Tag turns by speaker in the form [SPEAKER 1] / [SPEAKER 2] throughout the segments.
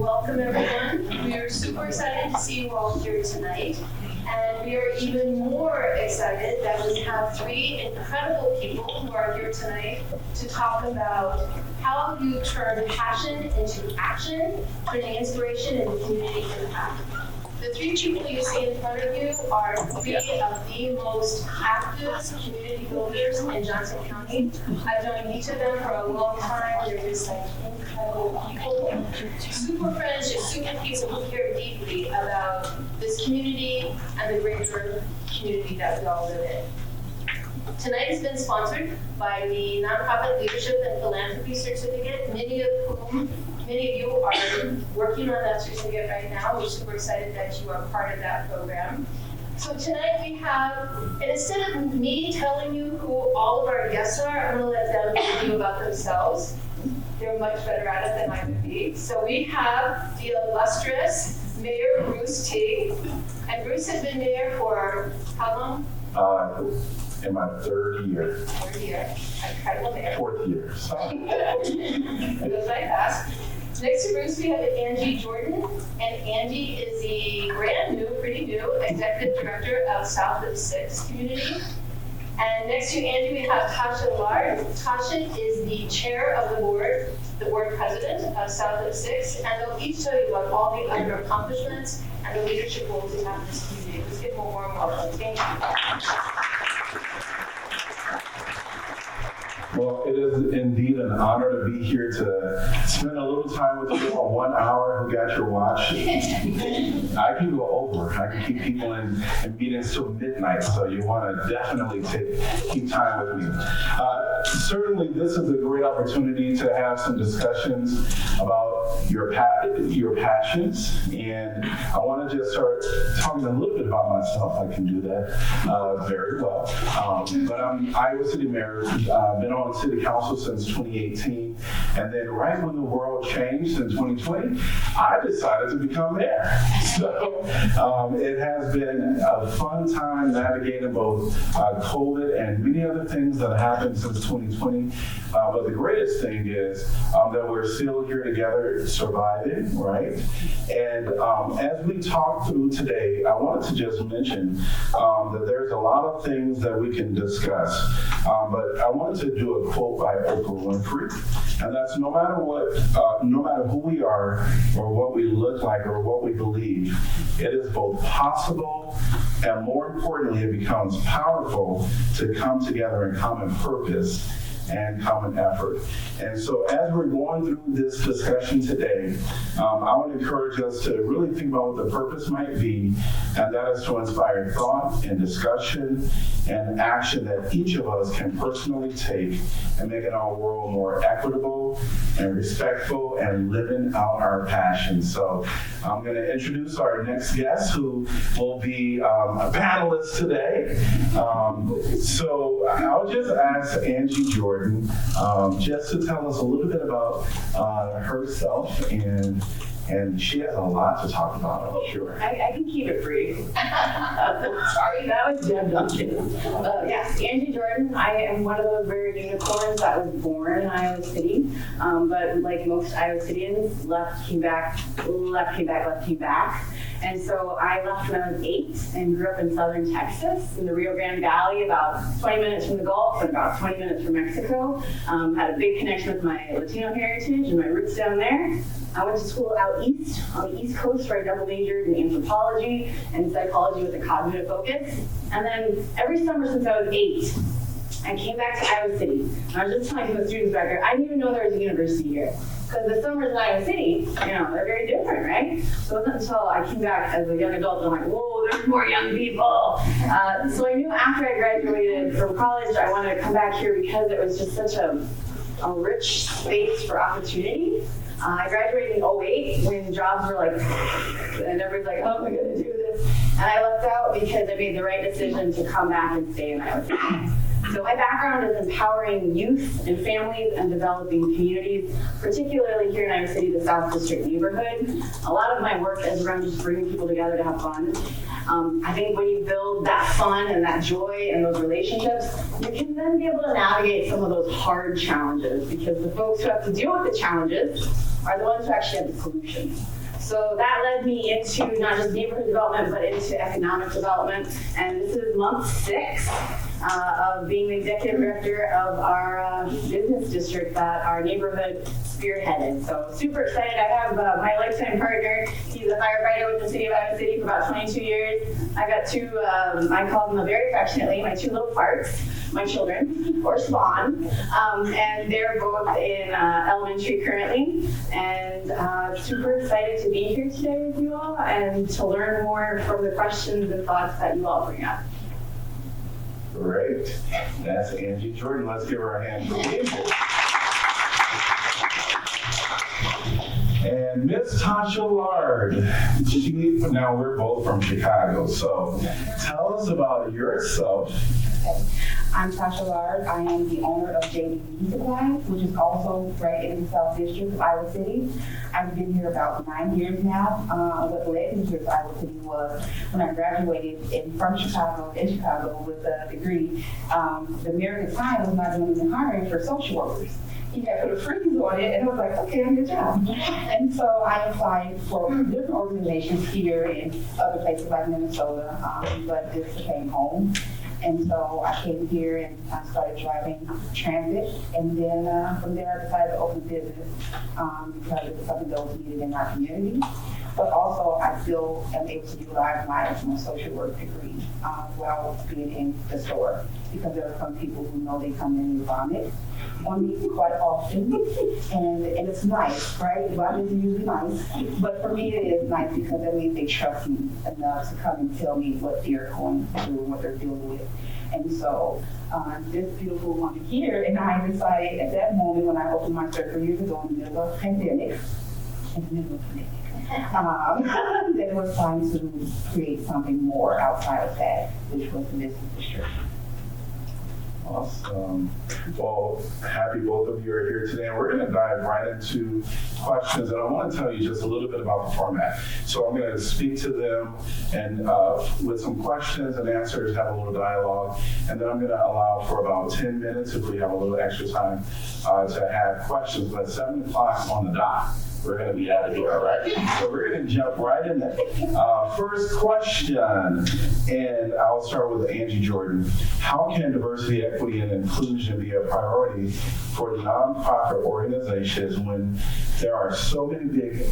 [SPEAKER 1] welcome everyone. We are super excited to see you all here tonight. And we are even more excited that we have three incredible people who are here tonight to talk about how you turn passion into action, turning inspiration into community impact. The three people you see in front of you are three of the most active community builders in Johnson County. I've known each of them for a long time. They're just like incredible people, super friends, just super people who care deeply about this community and the greater community that we all live in. Tonight has been sponsored by the Nonprofit Leadership and Philanthropy Certificate, many of you are working on that certificate right now. We're super excited that you are part of that program. So tonight we have, and instead of me telling you who all of our guests are, I'm gonna let them tell you about themselves. They're much better at it than I would be. So we have the illustrious Mayor Bruce Teague. And Bruce has been mayor for how long?
[SPEAKER 2] In my third year.
[SPEAKER 1] Third year. Incredible mayor.
[SPEAKER 2] Fourth year.
[SPEAKER 1] It goes right fast. Next to Bruce, we have Angie Jordan, and Angie is the brand new, pretty new, Executive Director of South of Six Community. And next to Angie, we have Tasha Lard. Tasha is the Chair of the Board President of South of Six, and they'll each tell you about all the other accomplishments and the leadership roles they have in this community. Let's give them a warm welcome. Thank you.
[SPEAKER 2] Well, it is indeed an honor to be here to spend a little time with you on 1 hour. Who got your watch? I can go over. I can keep people in meetings till midnight, so you want to definitely keep time with me. Certainly, this is a great opportunity to have some discussions about your passions, and I want to just start talking a little bit about myself. I can do that very well. But I'm Iowa City Mayor. Been on City Council since 2018, and then right when the world changed in 2020, I decided to become mayor. So it has been a fun time navigating both COVID and many other things that happened since 2020. But the greatest thing is that we're still here together surviving, right? And as we talk through today, I wanted to just mention that there's a lot of things that we can discuss. But I wanted to do a quote by Oprah Winfrey, and that's no matter who we are or what we look like or what we believe, it is both possible and more importantly, it becomes powerful to come together in common purpose and common effort. And so as we're going through this discussion today, I would encourage us to really think about what the purpose might be, and that is to inspire thought and discussion and action that each of us can personally take and making our world more equitable and respectful and living out our passion. So I'm going to introduce our next guest, who will be a panelist today. So I'll just ask Angie Jordan just to tell us a little bit about herself, and she has a lot to talk about, I'm sure.
[SPEAKER 3] I can keep it brief. Sorry, that was Jeb Duncan. Yes, Angie Jordan. I am one of those rare unicorns that was born in Iowa City, but like most Iowa Cityans, left, came back. And so I left when I was 8 and grew up in southern Texas in the Rio Grande Valley, about 20 minutes from the Gulf and about 20 minutes from Mexico. Had a big connection with my Latino heritage and my roots down there. I went to school out east, on the East Coast, where I double majored in anthropology and psychology with a cognitive focus. And then every summer since I was 8, I came back to Iowa City. I was just telling the students back here, I didn't even know there was a university here. Because the summers in Iowa City, they're very different, right? So it wasn't until I came back as a young adult that I'm like, whoa, there's more young people. So I knew after I graduated from college, I wanted to come back here because it was just such a rich space for opportunity. I graduated in 2008 when jobs were like, and everybody's like, how am I going to do this? And I left out because I made the right decision to come back and stay in Iowa City. So my background is empowering youth and families and developing communities, particularly here in Iowa City, the South District neighborhood. A lot of my work is around just bringing people together to have fun. I think when you build that fun and that joy and those relationships, you can then be able to navigate some of those hard challenges, because the folks who have to deal with the challenges are the ones who actually have the solutions. So that led me into not just neighborhood development, but into economic development. And this is month 6 of being the executive director of our business district that our neighborhood spearheaded. So super excited. I have my lifetime partner. He's a firefighter with the city of Iowa City for about 22 years. I got 2, I call them very affectionately, my 2 little parts, my children, or Spawn. And they're both in elementary currently. And super excited to be here today with you all and to learn more from the questions and thoughts that you all bring up.
[SPEAKER 2] Great. That's Angie Jordan. Let's give her a hand for being here. And Miss Tasha Lard. Now we're both from Chicago, so tell us about yourself.
[SPEAKER 4] I'm Tasha Lard. I am the owner of JD Beauty Supplies, which is also right in the South District of Iowa City. I've been here about 9 years now. What led me to Iowa City was when I graduated from Chicago, with a degree. The mayor at the time was not doing any hiring for social workers. He had put a freeze on it, and I was like, okay, I'm your job. And so I applied for different organizations here and other places like Minnesota, but this became home. And so I came here and I started driving transit, and then from there I decided to open a business because it was something that was needed in our community. But also I still am able to utilize my social work degree while being in the store, because there are some people who know they come in and vomit on me quite often, and it's nice, right? Vomit is usually nice, but for me it is nice because that means they trust me enough to come and tell me what they're going through and what they're dealing with. And so this beautiful woman here, and I decided at that moment when I opened my store 3 years ago in the middle of a pandemic, that it was time to create something more outside of that, which was the business district.
[SPEAKER 2] Awesome. Well, happy both of you are here today. And we're going to dive right into questions. And I want to tell you just a little bit about the format. So I'm going to speak to them and with some questions and answers, have a little dialogue. And then I'm going to allow for about 10 minutes, if we have a little extra time, to have questions. But 7 o'clock on the dot, we're going to be out of here, all right? So we're going to jump right in there. First question, and I'll start with Angie Jordan. How can diversity, equity, and inclusion be a priority for nonprofit organizations when there are so many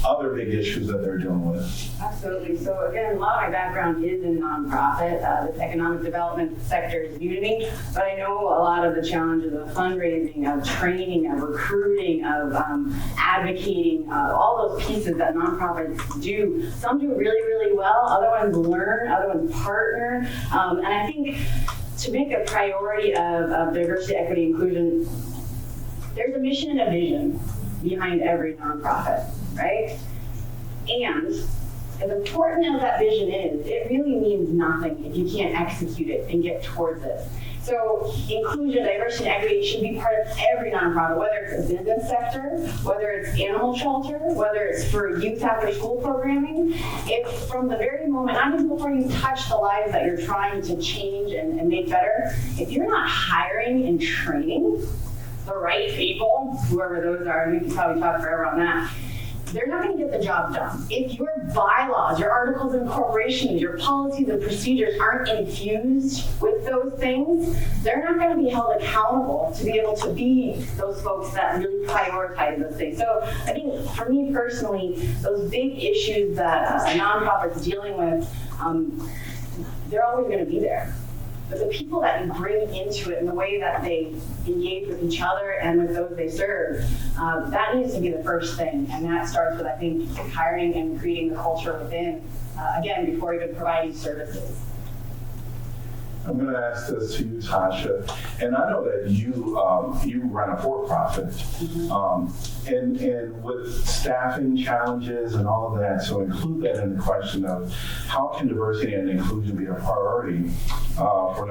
[SPEAKER 2] other big issues that they're dealing with?
[SPEAKER 3] Absolutely. So again, a lot of my background is in nonprofit. This economic development sector is new to me, but I know a lot of the challenges of fundraising, of training, of recruiting, of advocating, all those pieces that nonprofits do. Some do really, really well. Other ones learn. Other ones partner. And I think to make a priority of diversity, equity, inclusion, there's a mission and a vision behind every nonprofit, right? And as important as that vision is, it really means nothing if you can't execute it and get towards it. So inclusion, diversity, and equity should be part of every nonprofit, whether it's a business sector, whether it's animal shelter, whether it's for youth after school programming. If from the very moment, not even before you touch the lives that you're trying to change and make better, if you're not hiring and training the right people, whoever those are, and we can probably talk forever on that, they're not going to get the job done. If your bylaws, your articles of incorporation, your policies and procedures aren't infused with those things, they're not going to be held accountable to be able to be those folks that really prioritize those things. So I think for me personally, those big issues that a nonprofit's dealing with, they're always going to be there. But the people that you bring into it and the way that they engage with each other and with those they serve, that needs to be the first thing. And that starts with, I think, hiring and creating the culture within, again, before even providing services.
[SPEAKER 2] I'm going to ask this to you, Tasha, and I know that you run a for-profit, and with staffing challenges and all of that, so include that in the question of how can diversity and inclusion be a priority for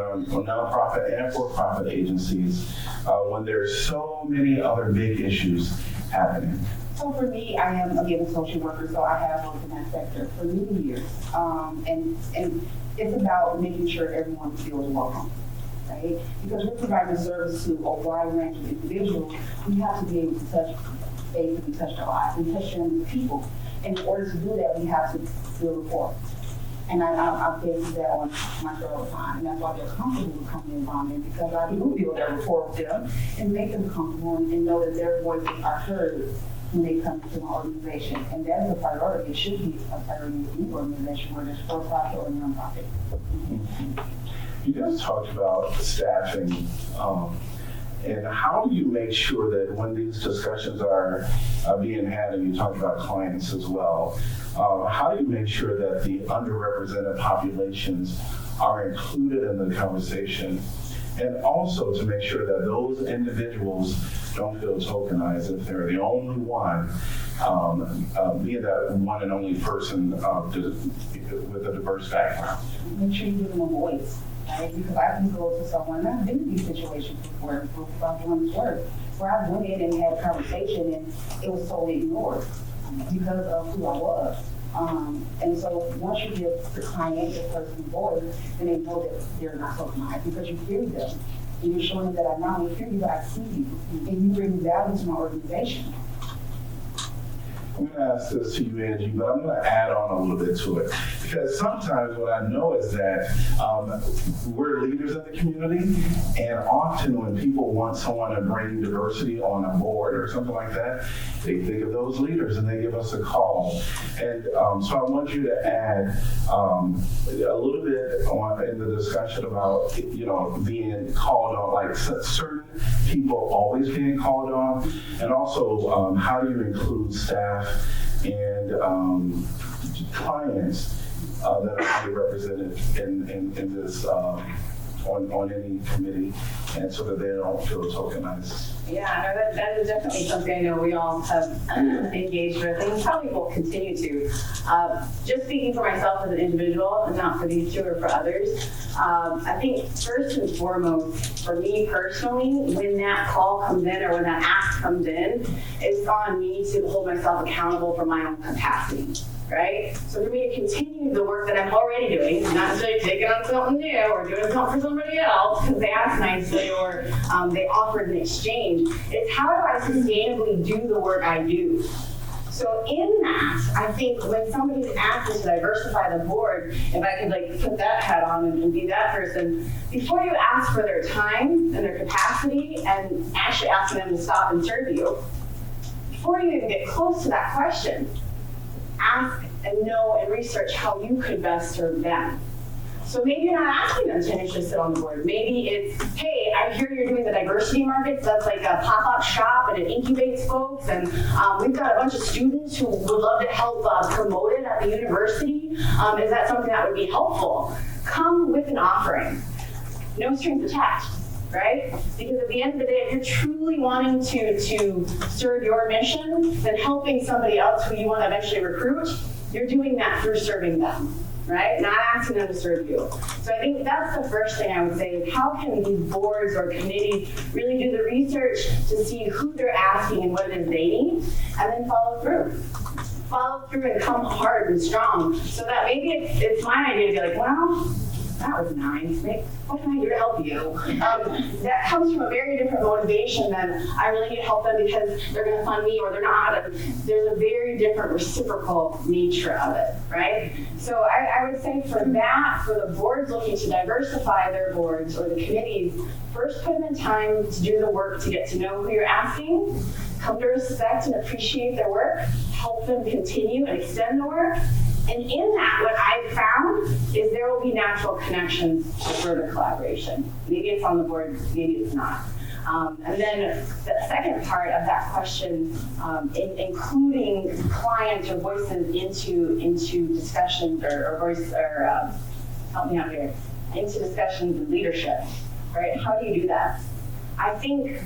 [SPEAKER 2] nonprofit and for-profit agencies when there's so many other big issues happening?
[SPEAKER 4] So for me, I am, again, a social worker, so I have worked in that sector for many years. And it's about making sure everyone feels welcome, right? Because we're providing a service to a wide range of individuals, we have to be able to touch space and we touch their lives and touch them with people. And in order to do that, we have to build rapport. And I'm facing that on my show all the time. And that's why they're comfortable with coming and bonding, because I do build that rapport with them and make them comfortable and know that their voices are heard when they come to my organization. And that is a priority. It should be a priority with any organization, whether it's for-profit or non-profit.
[SPEAKER 2] You guys talked about staffing, and how do you make sure that when these discussions are being had, and you talked about clients as well, how do you make sure that the underrepresented populations are included in the conversation, and also to make sure that those individuals don't feel tokenized if they're the only one, being that one and only person with a diverse background?
[SPEAKER 4] Make sure you give them a voice, right? Because I can go to someone, and I've been in these situations before, about doing this work, where I went in and had a conversation and it was totally ignored because of who I was. And so once you give the client, the person, a voice, then they know that they're not tokenized because you hear them. And you're showing them that I not only hear you, but I see you. And you bring value to my organization.
[SPEAKER 2] I'm going to ask this to you, Angie, but I'm going to add on a little bit to it. Because sometimes what I know is that we're leaders in the community, and often when people want someone to bring diversity on a board or something like that, they think of those leaders and they give us a call. And so I want you to add a little bit in the discussion about, being called on, like certain people always being called on, and also how do you include staff and clients that are underrepresented in this on any committee, and so that they don't feel tokenized.
[SPEAKER 3] Yeah, no, that is definitely something I know we all have engaged with, and probably will continue to. Just speaking for myself as an individual, and not for these two or for others, I think first and foremost, for me personally, when that call comes in or when that ask comes in, it's on me to hold myself accountable for my own capacity. Right? So for me to continue the work that I'm already doing, not necessarily taking on something new or doing something for somebody else because they asked nicely or they offered an exchange, it's how do I sustainably do the work I do? So in that, I think when somebody's asking to diversify the board, if I could put that hat on and be that person, before you ask for their time and their capacity and actually asking them to stop and serve you, before you even get close to that question, ask and know and research how you could best serve them. So maybe you're not asking them to initially sit on the board. Maybe it's, hey, I hear you're doing the diversity markets. That's like a pop-up shop and it incubates folks. And we've got a bunch of students who would love to help promote it at the university. Is that something that would be helpful? Come with an offering. No strings attached. Right? Because at the end of the day, if you're truly wanting to serve your mission, then helping somebody else who you want to eventually recruit, you're doing that through serving them, right? Not asking them to serve you. So I think that's the first thing I would say is how can these boards or committees really do the research to see who they're asking and what it is they need, and then follow through. Follow through and come hard and strong so that maybe it's my idea to be like, well, that was nice. What can I do to help you? That comes from a very different motivation than I really need to help them because they're going to fund me or they're not. There's a very different reciprocal nature of it, right? So I would say for the boards looking to diversify their boards or the committees, first put in the time to do the work to get to know who you're asking, come to respect and appreciate their work, help them continue and extend the work. And in that, what I've found is there will be natural connections for further collaboration. Maybe it's on the board, maybe it's not. And then the second part of that question, including clients or voices into discussions help me out here, into discussions and leadership, right? How do you do that? I think,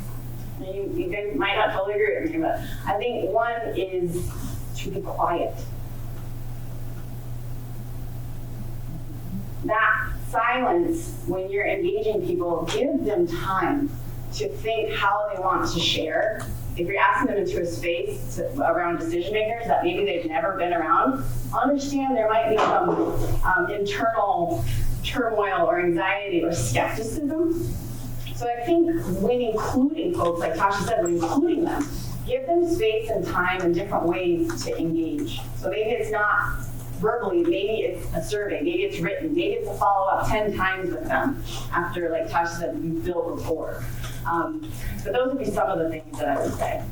[SPEAKER 3] you guys might not totally agree with me, but I think one is to be quiet. That silence, when you're engaging people, give them time to think how they want to share. If you're asking them into a space around decision makers that maybe they've never been around, understand there might be some internal turmoil or anxiety or skepticism. So I think when including folks, like Tasha said, when including them, give them space and time and different ways to engage. So maybe it's not verbally, maybe it's a survey, maybe it's written, maybe it's a follow-up 10 times with them after, like Tasha said, you build rapport. But those would be some of the things that I would say.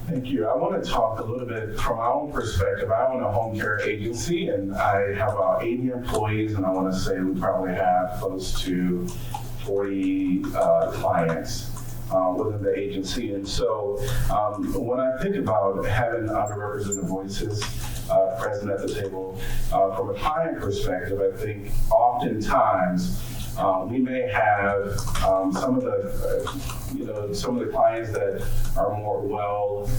[SPEAKER 2] Thank you. I want to talk a little bit from my own perspective. I own a home care agency and I have about 80 employees, and I want to say we probably have close to 40 clients within the agency. And so when I think about having underrepresented voices present at the table, from a client perspective, I think oftentimes we may have some of the clients that are more well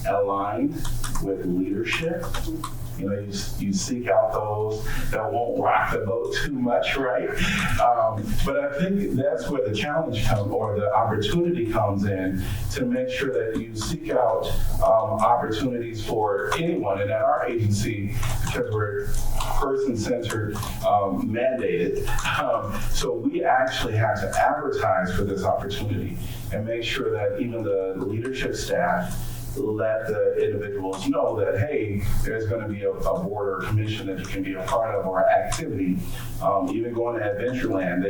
[SPEAKER 2] aligned with leadership. You know, you seek out those that won't rock the boat too much, right? But I think that's where the challenge comes, or the opportunity comes in, to make sure that you seek out opportunities for anyone. And at our agency, because we're person-centered, mandated, so we actually have to advertise for this opportunity and make sure that even the leadership staff let the individuals know that, hey, there's going to be a board or commission that you can be a part of, or activity. Even going to Adventureland,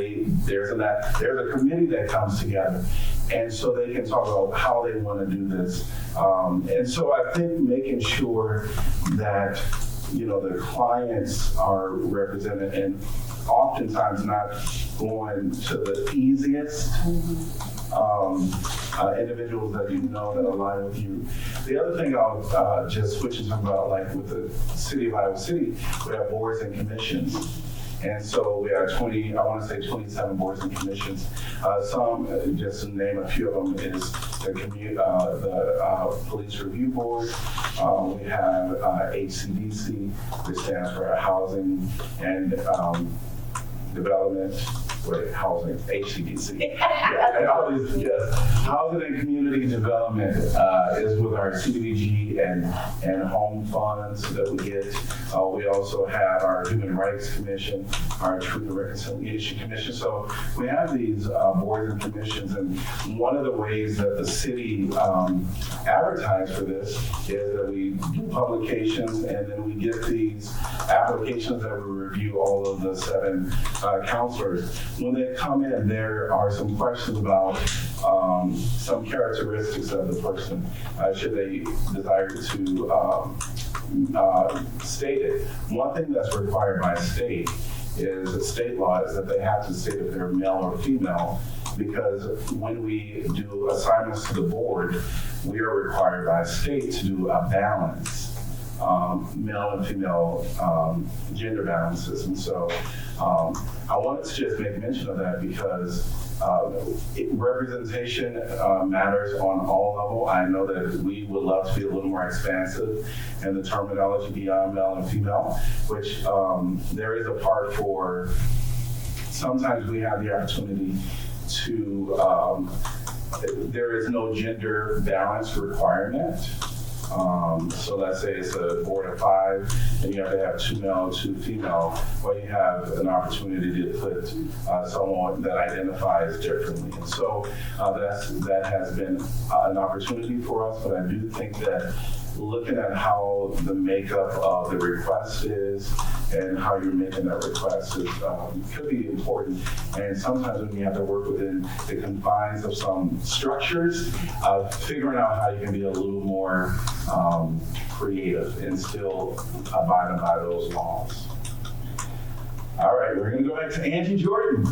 [SPEAKER 2] there's a committee that comes together, and so they can talk about how they want to do this. And so I think making sure that, you know, the clients are represented, and oftentimes not going to the easiest individuals that you know that align with you. The other thing I'll just switch and talk about, like with the city of Iowa City, we have boards and commissions. And so we have 27 boards and commissions. Some, just to name a few of them, is the Police Review Board. We have HCDC, which stands for Housing and Development. Housing, HCDC. And all these, yes. Housing and Community Development is with our CDBG and home funds that we get. We also have our Human Rights Commission, our Truth and Reconciliation Commission. So we have these boards and commissions, and one of the ways that the city advertise for this is that we do publications, and then we get these applications that we review all of the 7 counselors. When they come in, there are some questions about some characteristics of the person, should they desire to state it. One thing that's required by state law is that they have to state if they're male or female, because when we do assignments to the board, we are required by state to do a balance. Male and female gender balances. And so I wanted to just make mention of that because representation matters on all levels. I know that we would love to be a little more expansive in the terminology beyond male and female, which there is a part for, sometimes we have the opportunity to, there is no gender balance requirement. So let's say it's a board of 5 and you have to have 2 male, 2 female. Well, you have an opportunity to put someone that identifies differently. And so that has been an opportunity for us, but I do think that looking at how the makeup of the request is and how you're making that request is, could be important. And sometimes when you have to work within the confines of some structures, figuring out how you can be a little more creative and still abiding by those laws. All right, we're going to go back to Angie Jordan.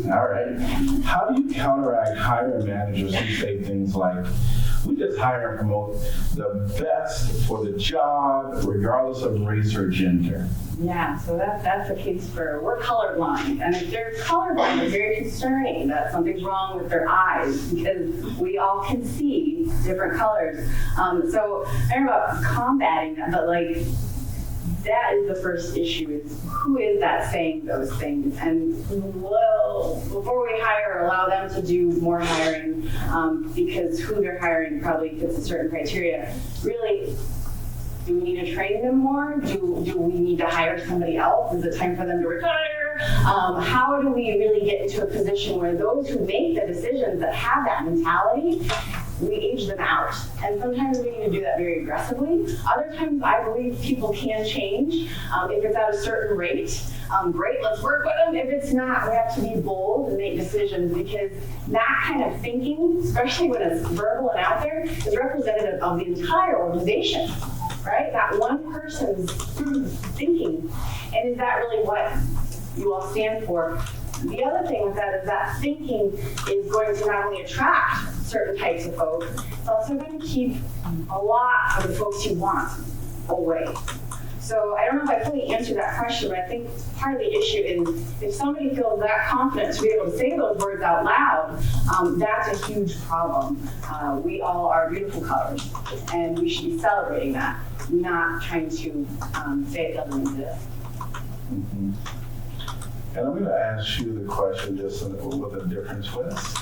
[SPEAKER 2] All right. How do you counteract hiring managers who say things like, we just hire and promote the best for the job, regardless of race or gender?
[SPEAKER 3] Yeah, so that's a case for, we're colorblind. And if they're colorblind, it's very concerning that something's wrong with their eyes, because we all can see different colors. So I don't know about combating that, but like, that is the first issue, is who is that saying those things? And well, before we hire, allow them to do more hiring, because who they're hiring probably fits a certain criteria. Really, do we need to train them more? Do we need to hire somebody else? Is it time for them to retire? How do we really get into a position where those who make the decisions that have that mentality we age them out. And sometimes we need to do that very aggressively. Other times I believe people can change. If it's at a certain rate, great, let's work with them. If it's not, we have to be bold and make decisions, because that kind of thinking, especially when it's verbal and out there, is representative of the entire organization, right? That one person's thinking. And is that really what you all stand for? The other thing with that is that thinking is going to not only attract certain types of folks, it's also going to keep a lot of the folks you want away. So I don't know if I fully answered that question, but I think part of the issue is if somebody feels that confident to be able to say those words out loud, that's a huge problem. We all are beautiful colors, and we should be celebrating that, not trying to say it doesn't exist.
[SPEAKER 2] Mm-hmm. And I'm going to ask you the question just with a different twist.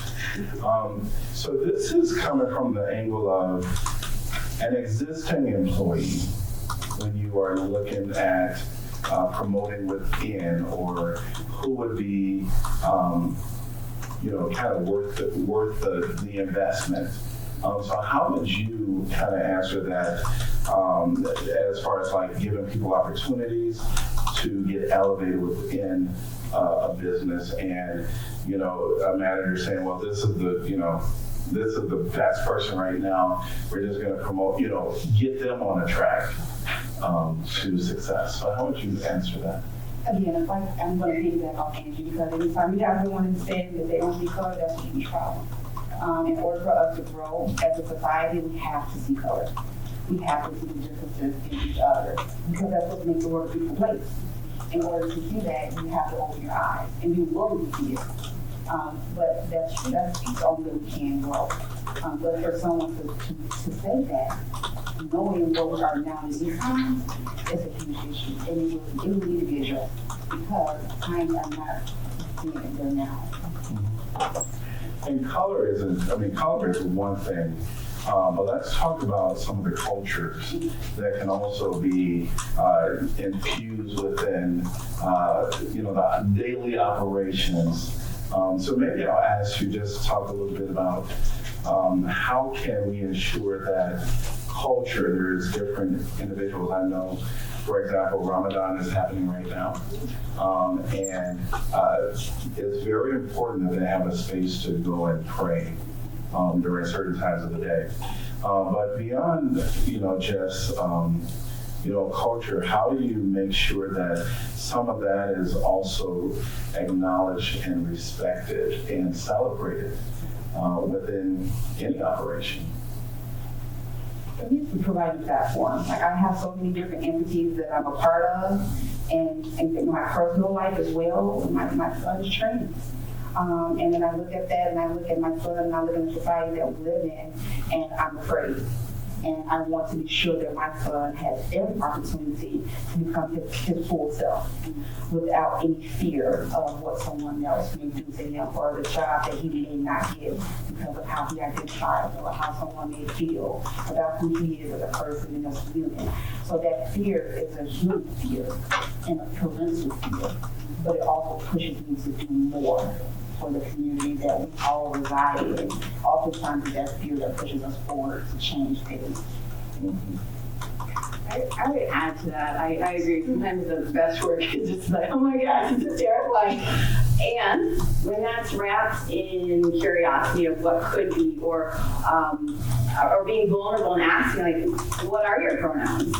[SPEAKER 2] So this is coming from the angle of an existing employee when you are looking at promoting within, or who would be, kind of worth the investment. So how would you kind of answer that as far as like giving people opportunities to get elevated within a business, and a manager saying, well, this is the best person right now. We're just going to promote, get them on a track to success. So how would you answer that?
[SPEAKER 4] Again, it's like I'm going to piggyback off Angie, because anytime we have someone in saying that they don't see color, that's a huge problem. In order for us to grow as a society, we have to see color. We have to see the differences in each other, because that's what makes the world a beautiful place. In order to see that, you have to open your eyes and be willing to see it. But that's the only way we can grow. But for someone to say that, knowing where we are now in these times, is a huge issue. And it will need to be addressed, because times are not seeing it there now.
[SPEAKER 2] And color is one thing. But let's talk about some of the cultures that can also be infused within, the daily operations. So maybe I'll ask you just to talk a little bit about how can we ensure that culture, there's different individuals. I know, for example, Ramadan is happening right now. And it's very important that they have a space to go and pray during certain times of the day. But beyond, culture, how do you make sure that some of that is also acknowledged and respected and celebrated within any operation?
[SPEAKER 4] It needs to provide a platform. Like, I have so many different entities that I'm a part of, and in my personal life as well. My son's training. And then I look at that, and I look at my son, and I look at the society that we live in, and I'm afraid. And I want to be sure that my son has every opportunity to become his full self without any fear of what someone else may do to him, or the job that he may not get because of how he identifies, or how someone may feel about who he is as a person in this community. So that fear is a human fear and a parental fear, but it also pushes me to do more for the community that we all reside in. Oftentimes it's that fear that pushes us forward to change things.
[SPEAKER 3] I would add to that. I agree. Sometimes the best work is just like, oh my gosh, this is terrifying. And when that's wrapped in curiosity of what could be, or being vulnerable and asking, like, what are your pronouns?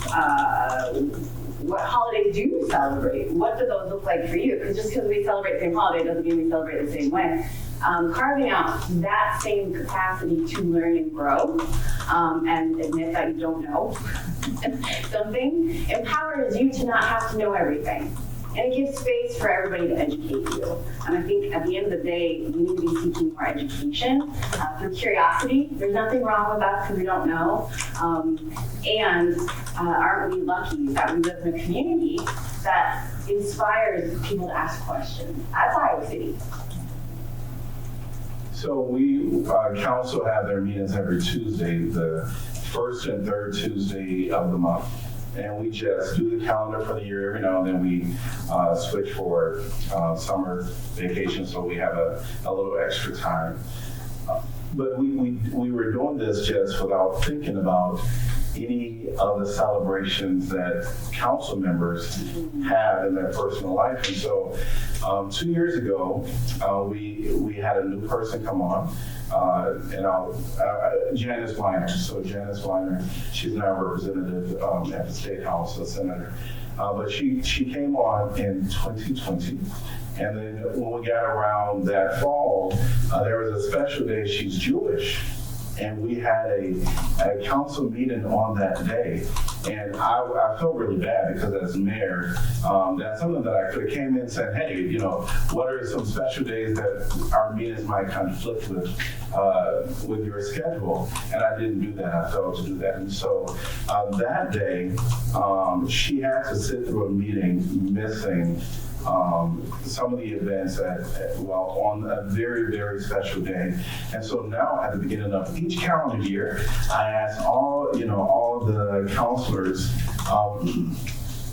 [SPEAKER 3] What holidays do you celebrate? What do those look like for you? Because just because we celebrate the same holiday doesn't mean we celebrate the same way. Carving out that same capacity to learn and grow, and admit that you don't know something, empowers you to not have to know everything. And it gives space for everybody to educate you. And I think at the end of the day, we need to be seeking more education through curiosity. There's nothing wrong with us because we don't know. And aren't we lucky that we live in a community that inspires people to ask questions? That's Iowa City.
[SPEAKER 2] So we, council have their meetings every Tuesday, the first and third Tuesday of the month. And we just do the calendar for the year. Every now and then we switch for summer vacation, so we have a little extra time. But we were doing this just without thinking about any of the celebrations that council members have in their personal life. And so 2 years ago, we had a new person come on, Janice Weiner. So Janice Weiner, she's now a representative at the State House, a senator. But she came on in 2020. And then when we got around that fall, there was a special day. She's Jewish. And we had a council meeting on that day. And I felt really bad because as mayor, that's something that I could have came in and said, hey, you know, what are some special days that our meetings might conflict with your schedule? And I didn't do that. I failed to do that. And so that day, she had to sit through a meeting missing some of the events on a very, very special day. And so now at the beginning of each calendar year, I ask all the counselors,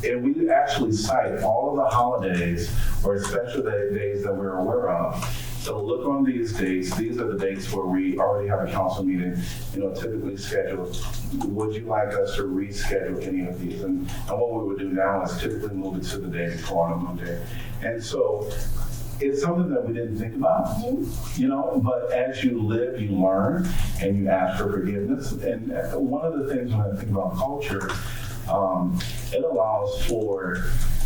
[SPEAKER 2] and we actually cite all of the holidays or special days that we're aware of. So look on these dates. These are the dates where we already have a council meeting, typically scheduled. Would you like us to reschedule any of these? And what we would do now is typically move it to the day before on a Monday. And so it's something that we didn't think about, but as you live, you learn and you ask for forgiveness. And one of the things when I think about culture, it allows for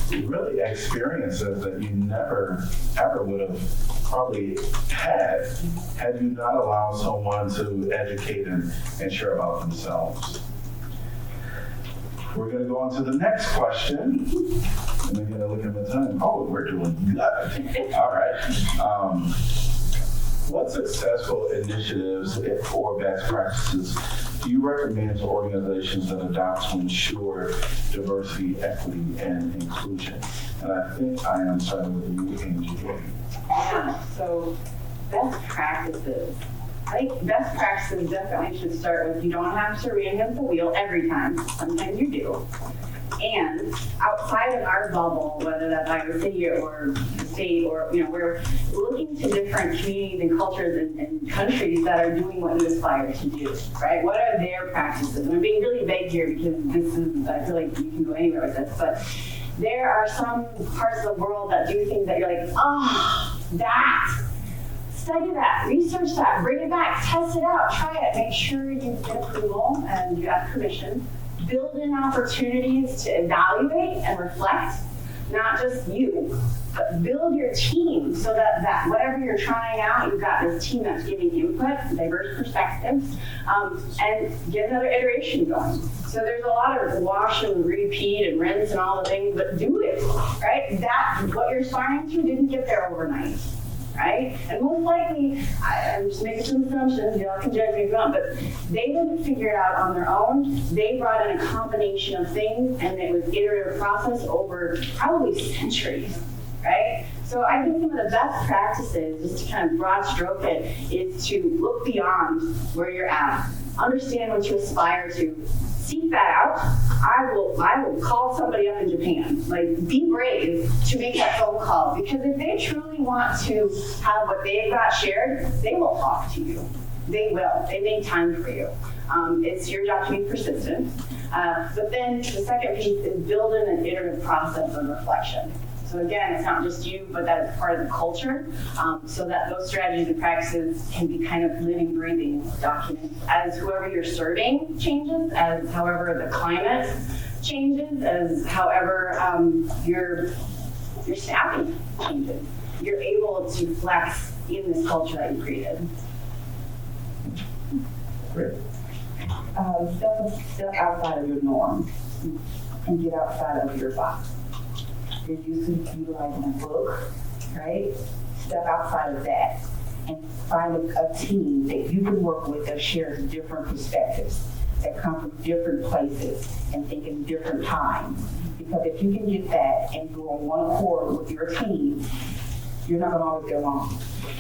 [SPEAKER 2] really experiences that you never ever would have probably had you not allowed someone to educate and share about themselves. We're going to go on to the next question. And I'm going to look at the time. Oh, we're doing good. All right. What successful initiatives or best practices do you recommend to organizations that adopt to ensure diversity, equity, and inclusion? And I think I am starting with you, Angie.
[SPEAKER 3] Yeah, so best practices. I think best practices definitely should start with you don't have to reinvent the wheel every time. Sometimes you do. And outside of our bubble, whether that's Iowa City or the state, or we're looking to different communities and cultures and countries that are doing what you aspire to do, right? What are their practices? And I'm being really vague here because I feel like you can go anywhere with this, but there are some parts of the world that do things that you're like, that. Study that, research that, bring it back, test it out, try it, make sure you get approval and you have permission. Build in opportunities to evaluate and reflect, not just you, but build your team so that whatever you're trying out, you've got this team that's giving input, diverse perspectives, and get another iteration going. So there's a lot of wash and repeat and rinse and all the things, but do it, right? What you're aspiring to didn't get there overnight. Right? And most likely, I'm just making some assumptions, y'all can judge me if you want, but they didn't figure it out on their own. They brought in a combination of things, and it was an iterative process over probably centuries, right? So I think some of the best practices, just to kind of broad stroke it, is to look beyond where you're at, understand what you aspire to, seek that out. I will call somebody up in Japan. Like, be brave to make that phone call, because if they truly want to have what they've got shared, they will talk to you. They will. They make time for you. It's your job to be persistent. But then the second piece is building an iterative process of reflection. So again, it's not just you, but that is part of the culture, so that those strategies and practices can be kind of living, breathing documents as whoever you're serving changes, as however the climate changes, as however your staffing changes. You're able to flex in this culture that you created.
[SPEAKER 2] Great.
[SPEAKER 4] Step outside of your norm and get outside of your box. You're used to utilizing a book, right? Step outside of that and find a team that you can work with that shares different perspectives, that come from different places and think in different times. Because if you can get that and go on one accord with your team, you're not going to always get along.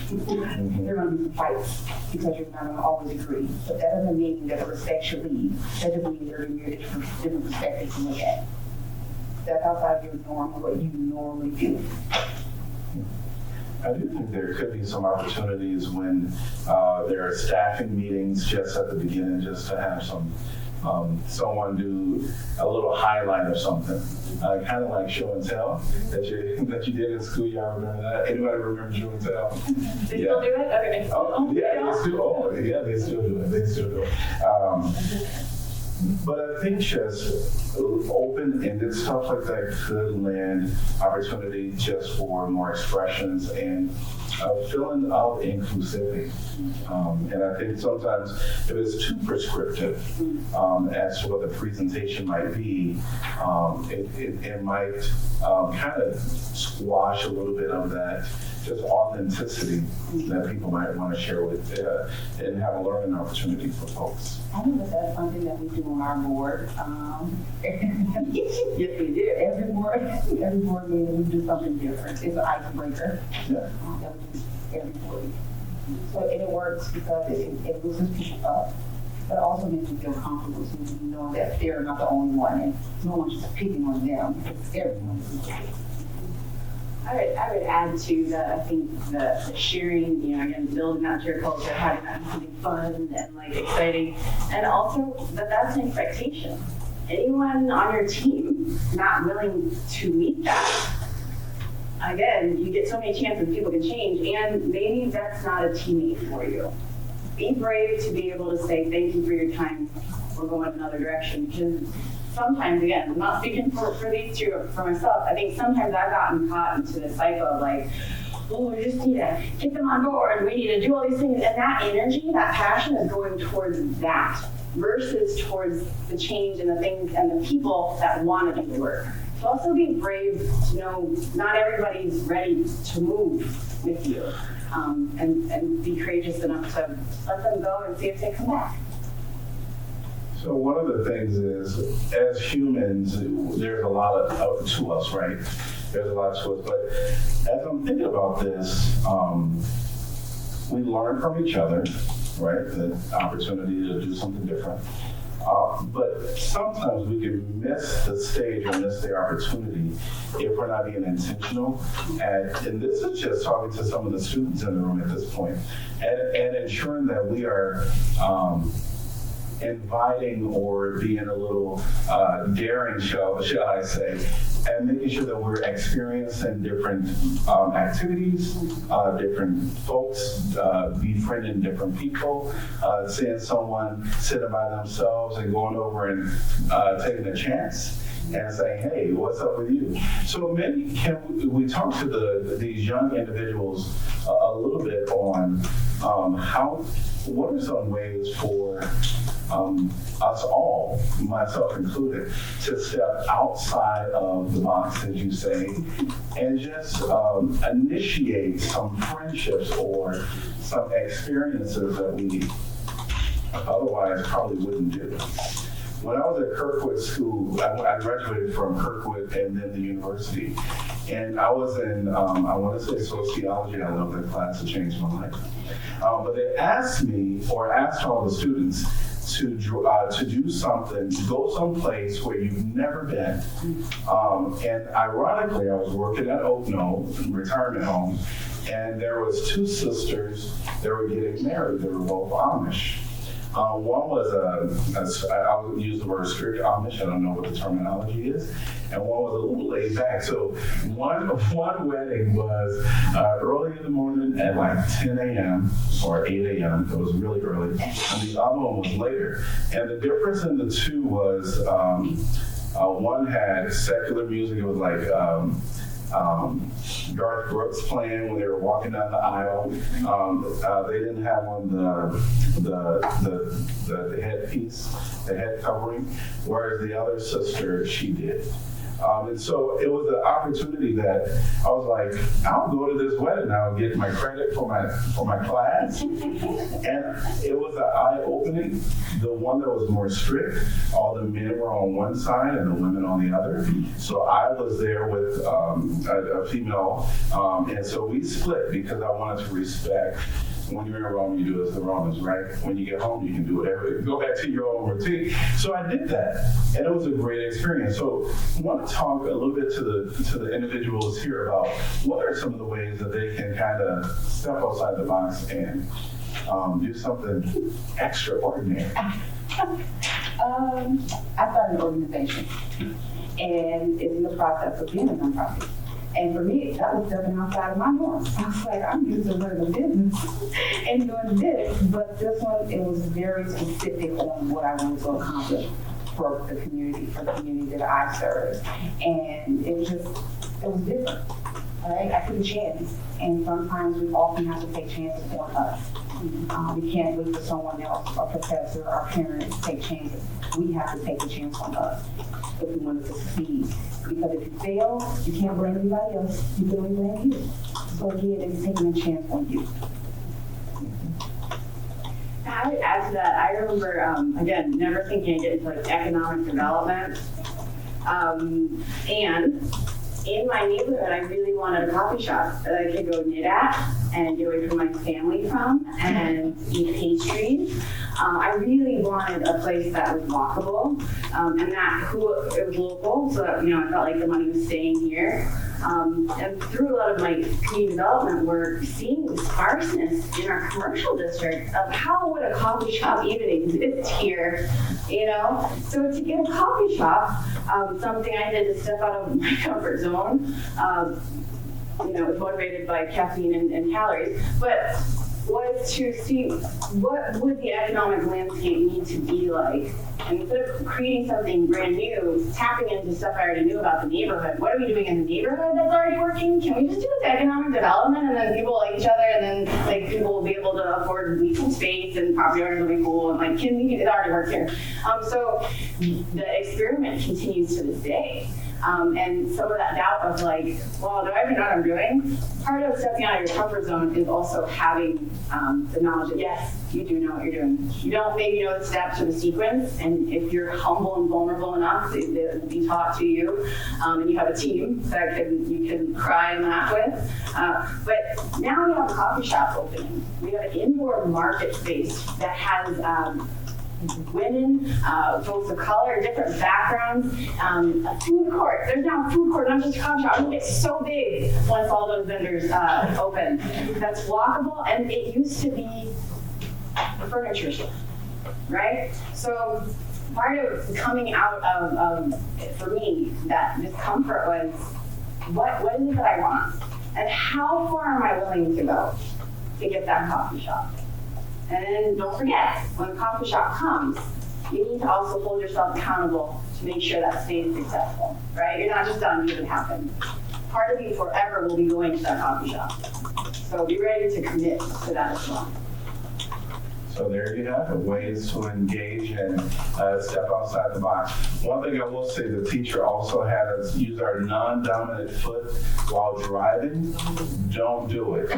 [SPEAKER 4] There are going to be some fights because you're not going to always agree. But that doesn't mean that the respect should leave. That doesn't mean there are going to be different perspectives to look at. Step outside of your norm and what you normally do.
[SPEAKER 2] I do think there could be some opportunities when there are staffing meetings just at the beginning, just to have someone do a little highlight of something, kind of like show and tell that you did in school. Y'all remember that? Anybody remember show and tell?
[SPEAKER 3] They still do it? Okay.
[SPEAKER 2] Oh, yeah, they still. Oh, yeah, they still do it. They still do it. But I think just open-ended stuff like that could lend opportunity just for more expressions and a feeling of inclusivity. And I think sometimes if it's too prescriptive as to what the presentation might be, it might kind of squash a little bit of that just authenticity that people might want to share with and have a learning opportunity for folks.
[SPEAKER 4] I think that's something that we do on our board.
[SPEAKER 3] Yes, we do.
[SPEAKER 4] Every board meeting, we do something different. It's an icebreaker.
[SPEAKER 2] Yeah.
[SPEAKER 4] That we do every board. So and it works because it loosens people up, but it also makes them feel comfortable so you know that they're not the only one and no one's just picking on them. It's everyone.
[SPEAKER 3] I would add to I think the sharing, again, building that cheer culture, having that something fun and like exciting, and also that's an expectation. Anyone on your team not willing to meet that, again, you get so many chances people can change, and maybe that's not a teammate for you. Be brave to be able to say thank you for your time. We're going another direction, because sometimes, again, I'm not speaking for these two, for myself. I think sometimes I've gotten caught into the cycle of like, oh, we just need to get them on board, we need to do all these things. And that energy, that passion is going towards that versus towards the change and the things and the people that want to do the work. So also be brave to know not everybody's ready to move with you. And be courageous enough to let them go and see if they come back.
[SPEAKER 2] So one of the things is, as humans, there's a lot to us, right? There's a lot to us. But as I'm thinking about this, we learn from each other, right? The opportunity to do something different. But sometimes we can miss the stage or miss the opportunity if we're not being intentional. And this is just talking to some of the students in the room at this point, and ensuring that we are inviting or being a little daring, shall I say, and making sure that we're experiencing different activities, different folks, befriending different people, seeing someone sitting by themselves and going over and taking a chance and saying, hey, what's up with you? So maybe we talk to these young individuals a little bit on what are some ways for us all, myself included, to step outside of the box, as you say, and just initiate some friendships or some experiences that we otherwise probably wouldn't do. When I was at Kirkwood School, I graduated from Kirkwood and then the university, and I was in, I want to say sociology. I love that class, it changed my life. But they asked me, or asked all the students, to do something, go someplace where you've never been. And ironically, I was working at Oak Knoll, retirement home, and there was two sisters that were getting married. They were both Amish. One was I would use the word strict Amish, I don't know what the terminology is, and one was a little laid back. So one wedding was early in the morning at like 10 a.m. or 8 a.m. It was really early, and the other one was later. And the difference in the two was one had secular music. It was like Garth Brooks playing when they were walking down the aisle. They didn't have on the headpiece, the head covering, whereas the other sister, she did. And so it was an opportunity that I was like, I'll go to this wedding, I'll get my credit for my class. And it was an eye-opening. The one that was more strict, all the men were on one side and the women on the other. So I was there with a female, and so we split because I wanted to respect when you're in Rome, you do as the Romans, right? When you get home, you can do whatever. Go back to your own routine. So I did that, and it was a great experience. So I want to talk a little bit to the individuals here about what are some of the ways that they can kind of step outside the box and do something extraordinary.
[SPEAKER 4] I started an organization, and it's in the process of being a nonprofit. And for me, that was stepping outside of my norm. I was like, I'm used to running a business and doing this, but this one, it was very specific on what I wanted to accomplish for the community that I serve. And it was different, right? I took a chance, and sometimes we often have to take chances on us. We can't wait for someone else, a professor, our parents to take chances. We have to take a chance on us if we want to succeed. Because if you fail, you can't blame anybody else. You can only blame you. So again, it's taking a chance on you.
[SPEAKER 3] I would add to that, I remember, again, never thinking I'd get into like economic development. And in my neighborhood, I really wanted a coffee shop that I could go knit at and get away from my family from and eat pastries. I really wanted a place that was walkable and it was local, so that, I felt like the money was staying here. And through a lot of my community development work, seeing the sparseness in our commercial district of how would a coffee shop even exist here, So to get a coffee shop, something I did to step out of my comfort zone, was motivated by caffeine and calories, but was to see what would the economic landscape need to be like. And instead of creating something brand new, tapping into stuff I already knew about the neighborhood. What are we doing in the neighborhood that's already working? Can we just do this economic development and then people like each other and then people will be able to afford leasing space and property owners will be cool and it already works here. So the experiment continues to this day. And some of that doubt of like, well, do I even know what I'm doing? Part of stepping out of your comfort zone is also having the knowledge that yes, you do know what you're doing. You don't maybe know the steps or the sequence, and if you're humble and vulnerable enough, it will be taught to you, and you have a team that you can cry and laugh with. But now we have a coffee shop opening. We have an indoor market space that has women, folks of color, different backgrounds, a food court. There's now a food court, not just a coffee shop. It's so big once all those vendors open. That's walkable, and it used to be a furniture store, right? So part of coming out of for me, that discomfort was, what is it that I want? And how far am I willing to go to get that coffee shop? And then don't forget, when the coffee shop comes, you need to also hold yourself accountable to make sure that stays successful, right? You're not just done, you can happen. Part of you forever will be going to that coffee shop. So be ready to commit to that as well.
[SPEAKER 2] So there you have it, ways to engage and step outside the box. One thing I will say, the teacher also had us use our non-dominant foot while driving. Don't do it.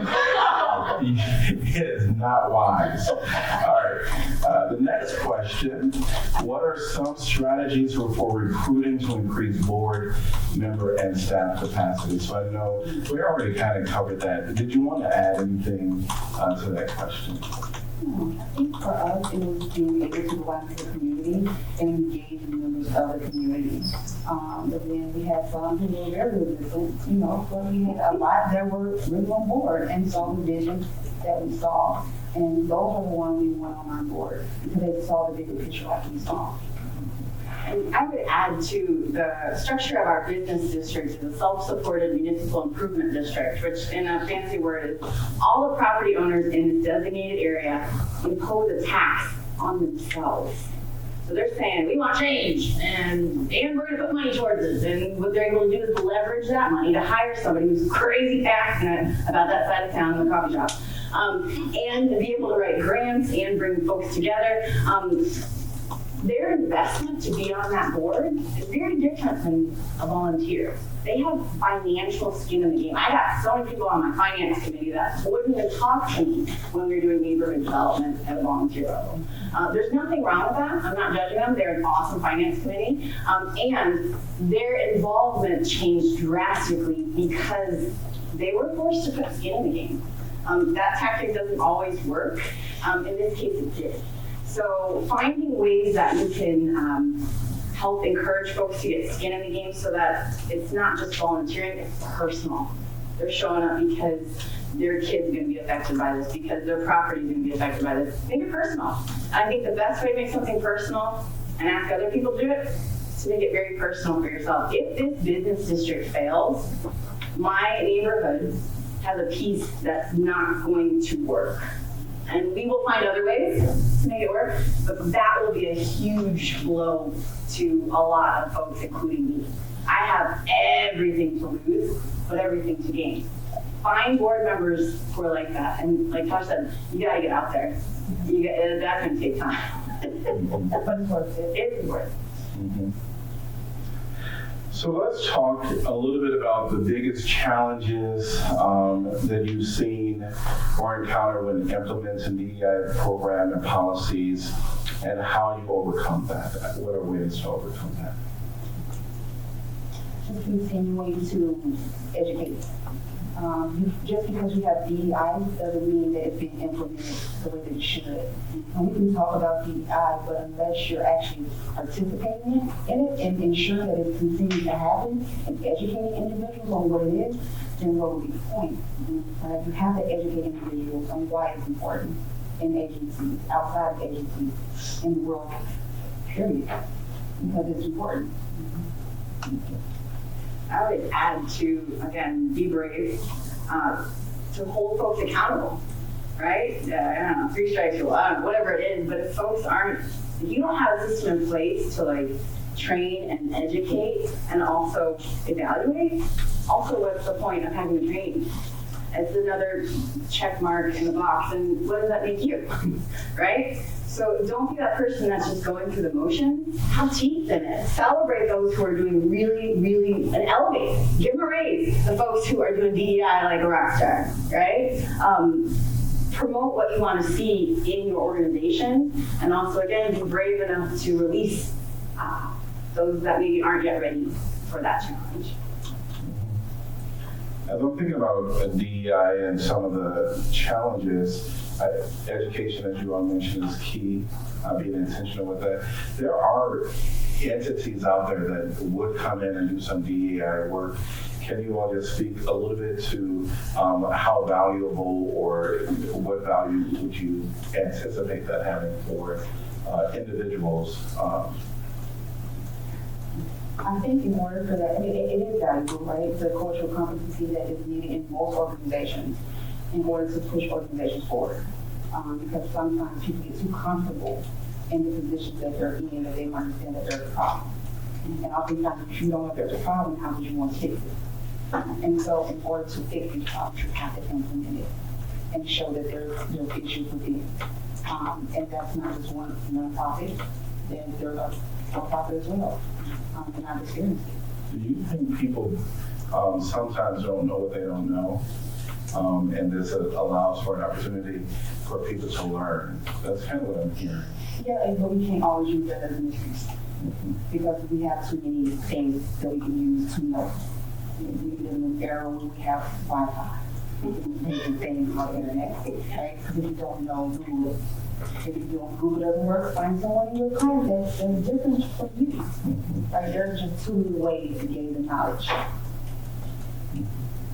[SPEAKER 2] It is not wise. All right, the next question, what are some strategies for recruiting to increase board member and staff capacity? So I know we already kind of covered that. Did you want to add anything to that question?
[SPEAKER 4] I think for us, it was being able to go out into the community and engage members of the community. But then we had some who were very resistant, but we had a lot that were really on board and saw the vision that we saw. And those are the ones we want on our board because they saw the bigger picture like we saw.
[SPEAKER 3] And I would add to the structure of our business district is a self-supported municipal improvement district, which in a fancy word is all the property owners in this designated area impose a tax on themselves. So they're saying, we want change, and we're going to put money towards this. And what they're able to do is leverage that money to hire somebody who's crazy passionate about that side of town in the coffee shop. And to be able to write grants and bring folks together. Their investment to be on that board is very different than a volunteer. They have financial skin in the game. I got so many people on my finance committee that wouldn't even talk to me when we were doing neighborhood development at a volunteer level. There's nothing wrong with that. I'm not judging them. They're an awesome finance committee. And their involvement changed drastically because they were forced to put skin in the game. That tactic doesn't always work. In this case, it did. So finding ways that you can help encourage folks to get skin in the game so that it's not just volunteering, it's personal. They're showing up because their kid's gonna be affected by this, because their property's gonna be affected by this. Make it personal. I think the best way to make something personal and ask other people to do it is to make it very personal for yourself. If this business district fails, my neighborhood has a piece that's not going to work. And we will find other ways to make it work, but that will be a huge blow to a lot of folks, including me. I have everything to lose, but everything to gain. Find board members who are like that, and like Tasha said, you gotta get out there. That's gonna take time. But it's worth it. It's worth it.
[SPEAKER 2] Mm-hmm. So let's talk a little bit about the biggest challenges that you've seen or encountered when implementing DEI program and policies, and how you overcome that. What are ways to overcome that?
[SPEAKER 4] Just continuing to educate. Just because we have DEI doesn't mean that it's being implemented the way that it should. And we can talk about DEI, but unless you're actually participating in it and ensuring that it continues to happen and educating individuals on what it is, then what would be the point? You have to educate individuals on why it's important in agencies, outside of agencies, in the world, period, because it's important.
[SPEAKER 3] I would add to, again, be brave, to hold folks accountable, right? I don't know, 3 strikes or whatever it is, but if folks aren't, if you don't have a system in place to like train and educate and also evaluate, also what's the point of having the training? It's another check mark in the box, and what does that make you, right? So don't be that person that's just going through the motions. Have teeth in it. Celebrate those who are doing really, really, and elevate. Give them a raise. The folks who are doing DEI like a rock star, right? Promote what you want to see in your organization, and also, again, be brave enough to release those that maybe aren't yet ready for that challenge.
[SPEAKER 2] As I'm thinking about DEI and some of the challenges, education, as you all mentioned, is key, being intentional with that. There are entities out there that would come in and do some DEI work. Can you all just speak a little bit to how valuable or what value would you anticipate that having for individuals?
[SPEAKER 4] I think in order for that, I mean, it is valuable, right? The cultural competency that is needed in most organizations in order to push organizations forward. Because sometimes people get too comfortable in the positions that they're in that they don't understand that there's a problem. And oftentimes, if you don't know there's a problem, how would you want to fix it? And so in order to fix these problems, you have to implement it and show that there's issues with it. And that's not just one nonprofit, then there's a for-profit as well. And I've experienced it.
[SPEAKER 2] Do you think people sometimes don't know what they don't know? And this allows for an opportunity for people to learn. That's kind of what I'm hearing.
[SPEAKER 4] Yeah, but we can't always use that as an excuse. Because we have too many things that we can use to know. We live in an era where we have Wi-Fi. We can do things on the internet, right? Because if you don't know, Google it. If Google doesn't work, find someone in your class that's different from you. Right? There's just too many ways to gain the knowledge.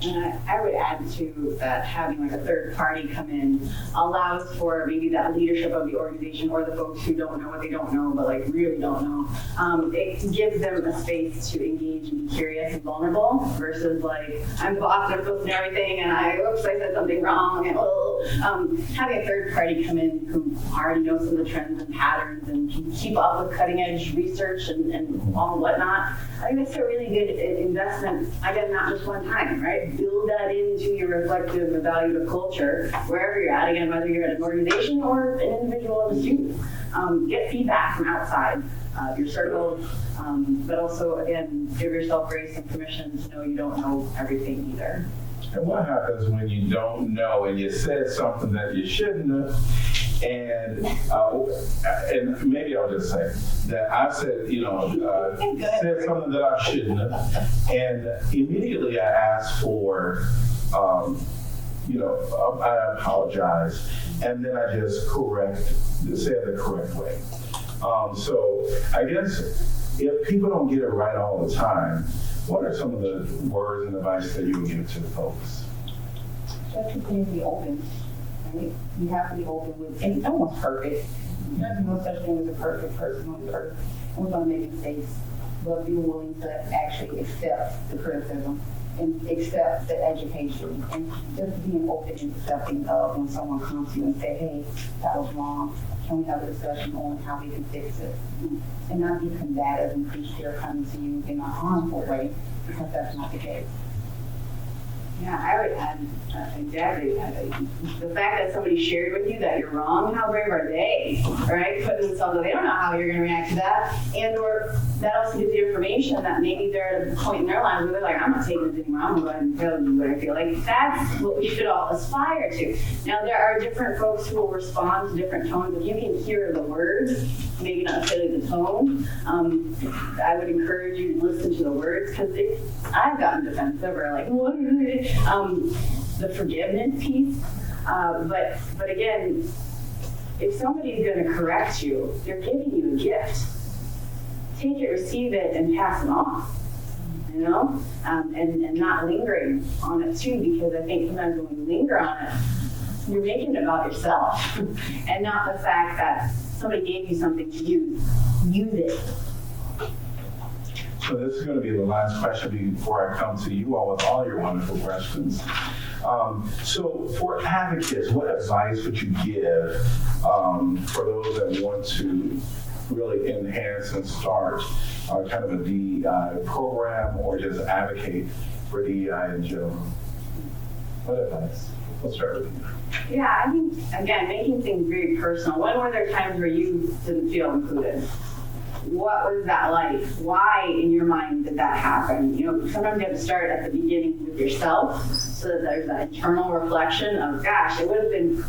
[SPEAKER 3] And I would add to that having like a third party come in allows for maybe that leadership of the organization or the folks who don't know what they don't know, but like really don't know. It gives them a space to engage and be curious and vulnerable versus like, I'm the boss, I'm supposed to know everything, and I said something wrong. And having a third party come in who already knows some of the trends and patterns and can keep up with cutting edge research and all whatnot, I think that's a really good investment, again, not just one time, right? Build that into your reflective, evaluative culture, wherever you're at, again, whether you're at an organization or an individual or a student. Get feedback from outside your circle, but also, again, give yourself grace and permission to know you don't know everything either.
[SPEAKER 2] And what happens when you don't know and you said something that you shouldn't have? And maybe I'll just say that I said, said something that I shouldn't have. And immediately I asked for I apologize, and then I just say it the correct way. So I guess if people don't get it right all the time, what are some of the words and advice that you would give to the folks?
[SPEAKER 4] Just continue to be open, right? You have to be open with, and no one's perfect. There's no such thing as a perfect person on the earth. We're gonna make mistakes, but be willing to actually accept the criticism and accept the education, and just being open and accepting of when someone comes to you and say, hey, that was wrong. Can we have a discussion on how we can fix it? And not be combative and preach they're coming to you in a harmful way, because that's not the case.
[SPEAKER 3] Yeah, I would add, exactly. The fact that somebody shared with you that you're wrong, how brave are they, right? Putting themselves, they don't know how you're going to react to that. And or that also gives you information that maybe they're at a point in their lives where they're like, I'm not taking this anymore, I'm going to go ahead and tell you what I feel like. That's what we should all aspire to. Now, there are different folks who will respond to different tones. If you can hear the words, maybe not necessarily the tone, I would encourage you to listen to the words, because I've gotten defensive or like, what are they? The forgiveness piece, but again, if somebody's going to correct you, they're giving you a gift. Take it, receive it, and pass it on. And not lingering on it too, because I think sometimes when you linger on it, you're making it about yourself, and not the fact that somebody gave you something to use. Use it.
[SPEAKER 2] So this is going to be the last question before I come to you all with all your wonderful questions. So for advocates, what advice would you give for those that want to really enhance and start kind of a DEI program, or just advocate for DEI in general? What advice? We'll start with you.
[SPEAKER 3] Yeah, I think, again, making things very personal. When were there times where you didn't feel included? What was that like? Why, in your mind, did that happen? Sometimes you have to start at the beginning with yourself, so that there's that internal reflection of, gosh, it would have been,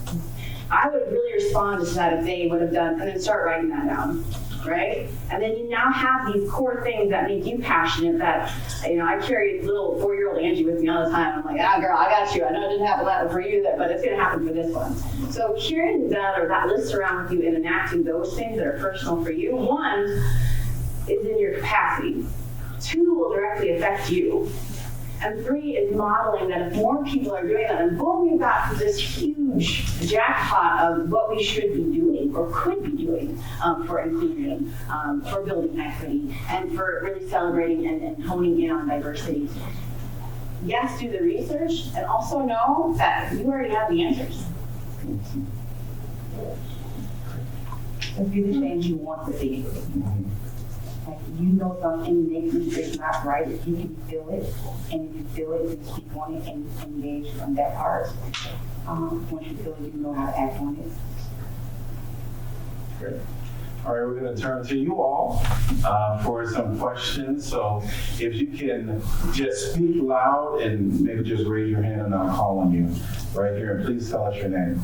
[SPEAKER 3] I would really respond to that if they would have done, and then start writing that down, right? And then you now have these core things that make you passionate that, I carry little 4-year-old Angie with me all the time. I'm like, girl, I got you. I know it didn't happen that for you, but it's going to happen for this one. So carrying that or that list around with you and enacting those things that are personal for you, one, is in your capacity. 2, will directly affect you. And 3 is modeling that if more people are doing that, and boom, you've got this huge jackpot of what we should be doing or could be doing for inclusion, for building equity, and for really celebrating and honing in on diversity. Yes, do the research, and also know that you already have the answers.
[SPEAKER 4] So be the change you want to see. Like, something makes you is not right, if you can feel it, and if you feel it, you speak on it and engage on that part. Once you feel it, you know how to act on it.
[SPEAKER 2] Great. All right, we're going to turn to you all for some questions. So if you can just speak loud and maybe just raise your hand and I'll call on you right here. And please tell us your name.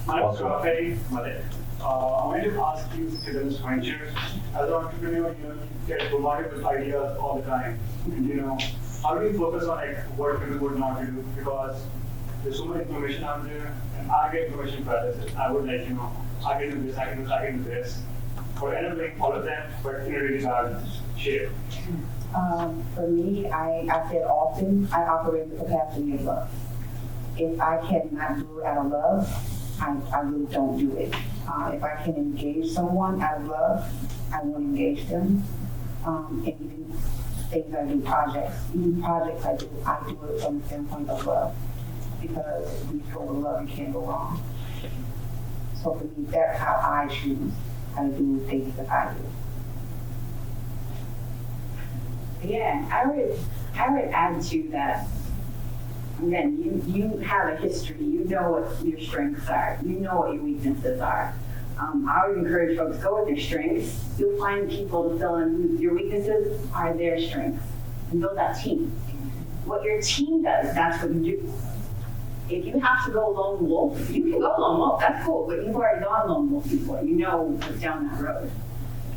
[SPEAKER 5] I'm Shafari Malik. I wanted to ask you, given this venture, as an entrepreneur, you get bombarded with ideas all the time. And, how do you focus on what people would not to do? Because there's so much information out there, and I get information paralysis. I would I can do this, I can do this. But I end up doing all of them, but in a really hard shape.
[SPEAKER 4] For me, I said often, I operate with the capacity of love. If I cannot do it out of love, I really don't do it. If I can engage someone out of love, I will engage them. And even things I do, projects I do it from the standpoint of love. Because when you go with love, you can't go wrong. So for me, that's how I choose how to do things that I do.
[SPEAKER 3] Yeah, I would add to that. Again, you have a history. You know what your strengths are. You know what your weaknesses are. I would encourage folks, go with your strengths. You'll find people to fill in your weaknesses are their strengths. And build that team. What your team does, that's what you do. If you have to go lone wolf, you can go lone wolf, that's cool, but you've already gone lone wolf before. You know what's down that road.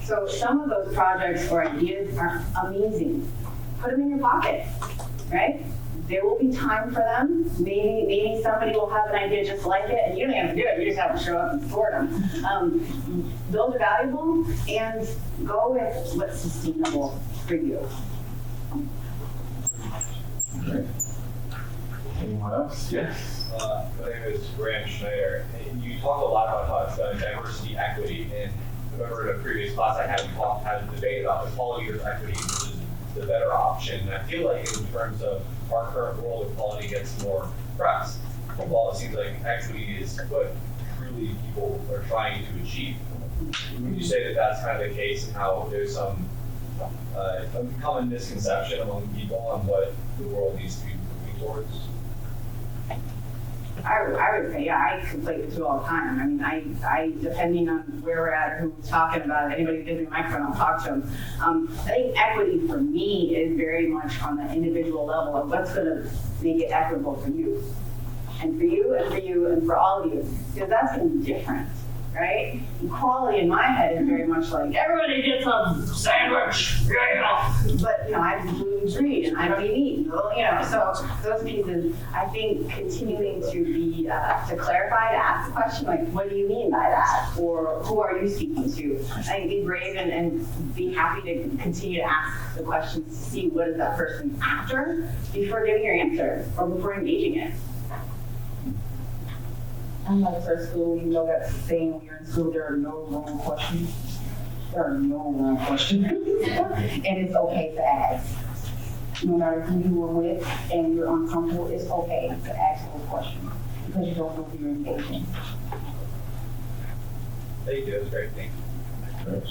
[SPEAKER 3] So some of those projects or ideas are amazing. Put them in your pocket, right? There will be time for them. Maybe somebody will have an idea just like it, and you don't have to do it. You just have to show up and support them. Those are valuable, and go with what's sustainable for you.
[SPEAKER 2] Okay. Anyone else? Yes.
[SPEAKER 6] My name is Graham Schneider. And you talked a lot about diversity, equity, and I remember in a previous class I had, we had a debate about the quality of equity, which is the better option. And I feel like in terms of our current world, equality gets more press. While it seems like equity is what truly people are trying to achieve. Would you say that that's kind of the case, and how there's some common misconception among people on what the world needs to be moving towards?
[SPEAKER 3] I would say, yeah, I conflate the two all the time. I mean, I depending on where we're at or who's talking about it, anybody who gives me a microphone, I'll talk to them. I think equity for me is very much on the individual level of what's going to make it equitable for you. And for you, and for you, and for all of you. Because that's going to be different, right? Equality in my head is very much like, everybody gets a sandwich, yeah! But, I'm gluten-free, and I don't eat meat, so those pieces, I think continuing to be, to clarify, to ask the question, like, what do you mean by that? Or who are you speaking to? I think be brave and be happy to continue to ask the questions to see what is that person after before giving your answer, or before engaging it.
[SPEAKER 4] Unlike first school, you know that's the saying when you're in school, there are no wrong questions. There are no wrong questions. And it's okay to ask. No matter who you were with and you're uncomfortable, it's okay to ask those questions because you don't know who you're engaging.
[SPEAKER 6] Thank you, that was great, thank you.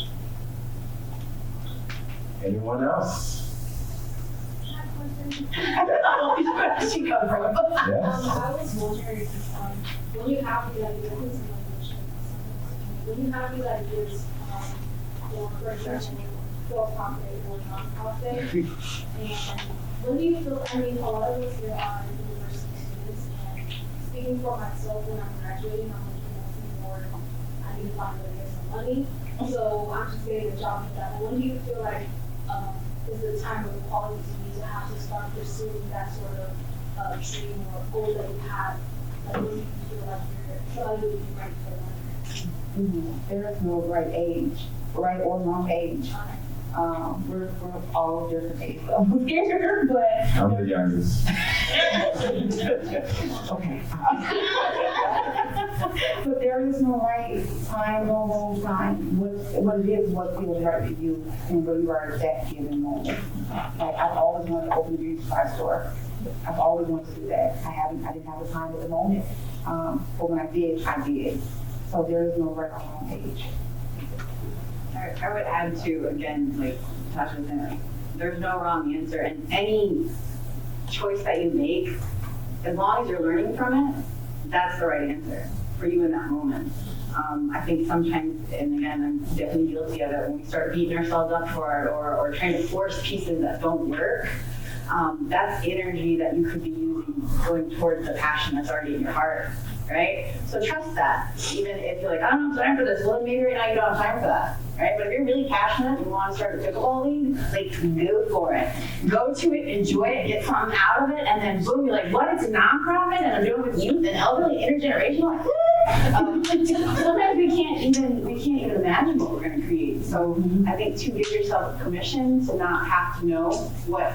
[SPEAKER 2] Anyone else?
[SPEAKER 3] Where did she come from?
[SPEAKER 2] Yes.
[SPEAKER 7] I was wondering, when you have the ideas, when you have the ideas for example, for-profit or non-profit, and when do you feel, I mean, a lot of us here are university students, and speaking for myself, when I'm graduating, I'm looking more, I need to find a way to get some money, so I'm just getting a job with that. When do you feel like is the time of quality to me to have to start pursuing that sort of dream or goal that you have? Like, when do you feel like you're ready for that?
[SPEAKER 4] There is no right age, right or wrong age. We're all different age levels here, but
[SPEAKER 2] I'm the youngest.
[SPEAKER 4] okay. But there is no right time, no wrong time. What it is, what feels right for you, and where you are at that given moment. Like I've always wanted to open a beauty supply store. I've always wanted to do that. I didn't have the time at the moment, but when I did, I did. So there is no right or wrong age.
[SPEAKER 3] I would add to, again, like Tasha said, there's no wrong answer, and any choice that you make, as long as you're learning from it, that's the right answer for you in that moment. I think sometimes, and again, I'm definitely guilty of it, when we start beating ourselves up for it or trying to force pieces that don't work, that's energy that you could be using going towards the passion that's already in your heart, right? So trust that. Even if you're like, I don't have time for this, well, then maybe right now you don't have time for that, right? But if you're really passionate and want to start a pickleball league, like, go for it. Go to it, enjoy it, get something out of it, and then boom, you're like, what? It's a nonprofit, and I'm doing it with youth and elderly, intergenerational. Like, sometimes we can't even imagine what we're going to create. So I think to give yourself permission to not have to know what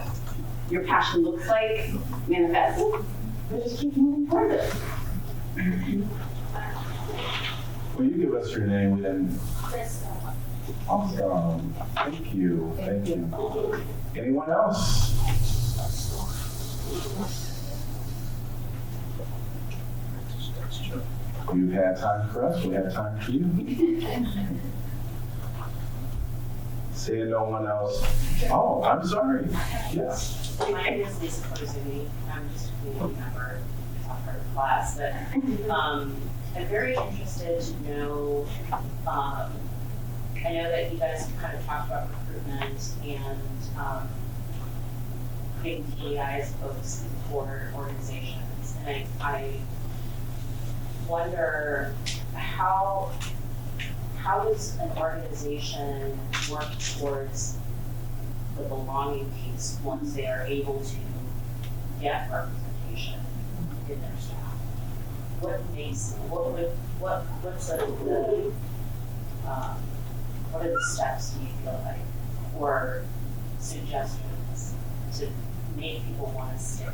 [SPEAKER 3] your passion looks like, manifest it, but just keep moving towards it.
[SPEAKER 2] Will you give us your name? We didn't. Awesome. Thank you. Thank you. Anyone else? You've had time for us. We have time for you. Seeing no one else. Oh, I'm sorry. Yes.
[SPEAKER 8] My name is Lisa Corzini. I'm just a community member of our class, but I'm very interested to know, I know that you guys kind of talked about recruitment and putting DEI as folks for organizations. And I wonder how does an organization work towards the belonging piece once they are able to get representation in their staff? What are the steps do you feel like, or suggestions to make people want to stay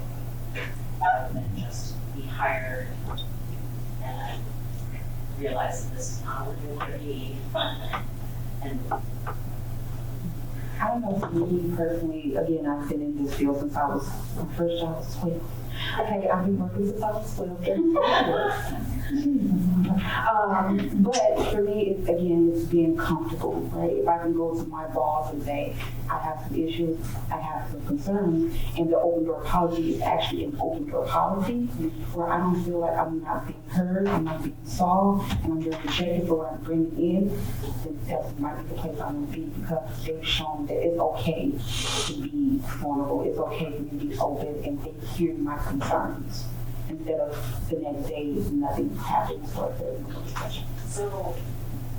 [SPEAKER 8] rather than just be hired and realize that this is not what you're going to be? And
[SPEAKER 4] I don't know, for me personally, again, I've been in this field since I was, my first job was 12. Okay, I've been working since I was 12. But for me, it's, again, it's being comfortable, right? If I can go to my boss and say, I have some issues, I have some concerns, and the open door policy is actually an open door policy where I don't feel like I'm not being heard, I'm not being saw, and I'm being rejected for what I'm bringing in, then that might be the place I want to be, because they've shown that it's okay to be vulnerable, it's okay for me to be open, and they hear my concerns. Instead of the next day, nothing happens for there's no discussion.
[SPEAKER 8] so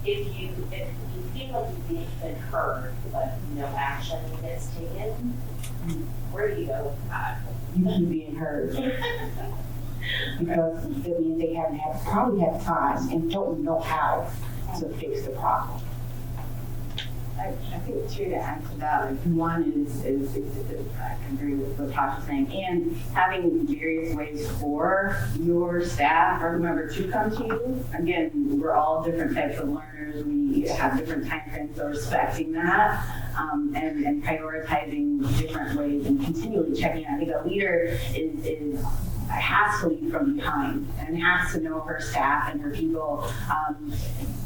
[SPEAKER 8] if you feel like you've been heard, but no action gets taken, where do you go with that?
[SPEAKER 4] You keep being heard. Because that means they probably have time and don't know how to fix the problem.
[SPEAKER 3] I think two to add to that, like one is I agree with what Tasha's saying, and having various ways for your staff or whomever to come to you. Again, we're all different types of learners. We have different time frames, so respecting that and prioritizing different ways and continually checking. I think a leader has to lead from behind and has to know her staff and her people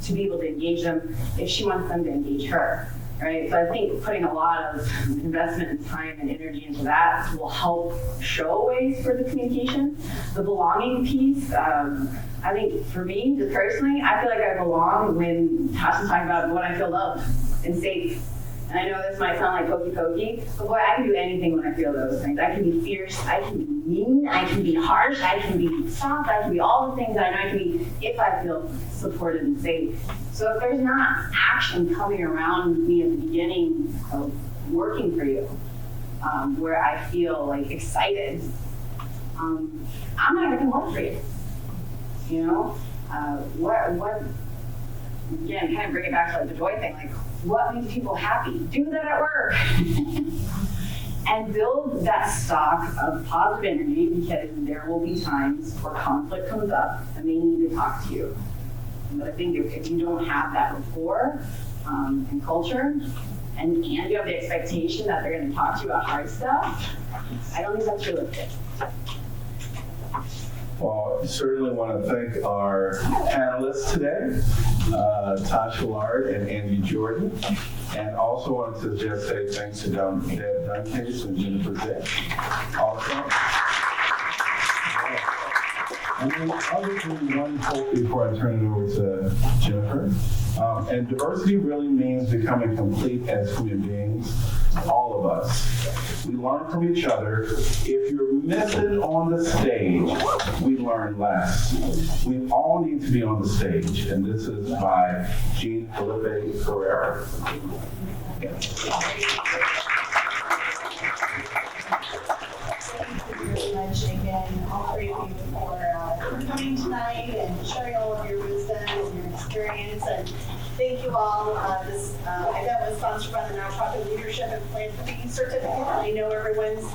[SPEAKER 3] to be able to engage them if she wants them to engage her, right? So I think putting a lot of investment and time and energy into that will help show ways for the communication. The belonging piece, I think for me, just personally, I feel like I belong when Tasha's talking about when I feel loved and safe. And I know this might sound like pokey, but boy, I can do anything when I feel those things. I can be fierce, I can be mean, I can be harsh, I can be soft, I can be all the things that I know I can be if I feel supported and safe. So if there's not action coming around me at the beginning of working for you, where I feel like excited, I'm not gonna work for you. You know, what? Again, kind of bring it back to like the joy thing, like what makes people happy? Do that at work. And build that stock of positive energy, because there will be times where conflict comes up and they need to talk to you. But I think if you don't have that rapport and culture, and you have the expectation that they're going to talk to you about hard stuff, I don't think that's realistic.
[SPEAKER 2] Well, I certainly want to thank our panelists today, Tasha Lard and Angie Jordan. And also wanted to just say thanks to Deb Duncase and Jennifer Dick. Also. And then I'll just do one quote before I turn it over to Jennifer. And diversity really means becoming complete as human beings, all of us. We learn from each other. If you're missing on the stage, we learn less. We all need to be on the stage, and this is by Jean Felipe Carrera.
[SPEAKER 1] Thank you very much again, all three of you, for coming tonight and sharing all of your wisdom and your experience. And thank you all. This event was sponsored by the Nonprofit Leadership and Philanthropy Certificate. I know everyone's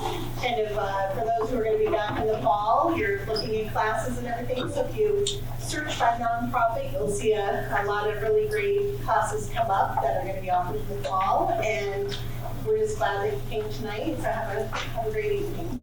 [SPEAKER 1] kind of, for those who are going to be back in the fall, you're looking at classes and everything. So if you search by nonprofit, you'll see a lot of really great classes come up that are going to be offered in the fall. And we're just glad that you came tonight. So have a great evening.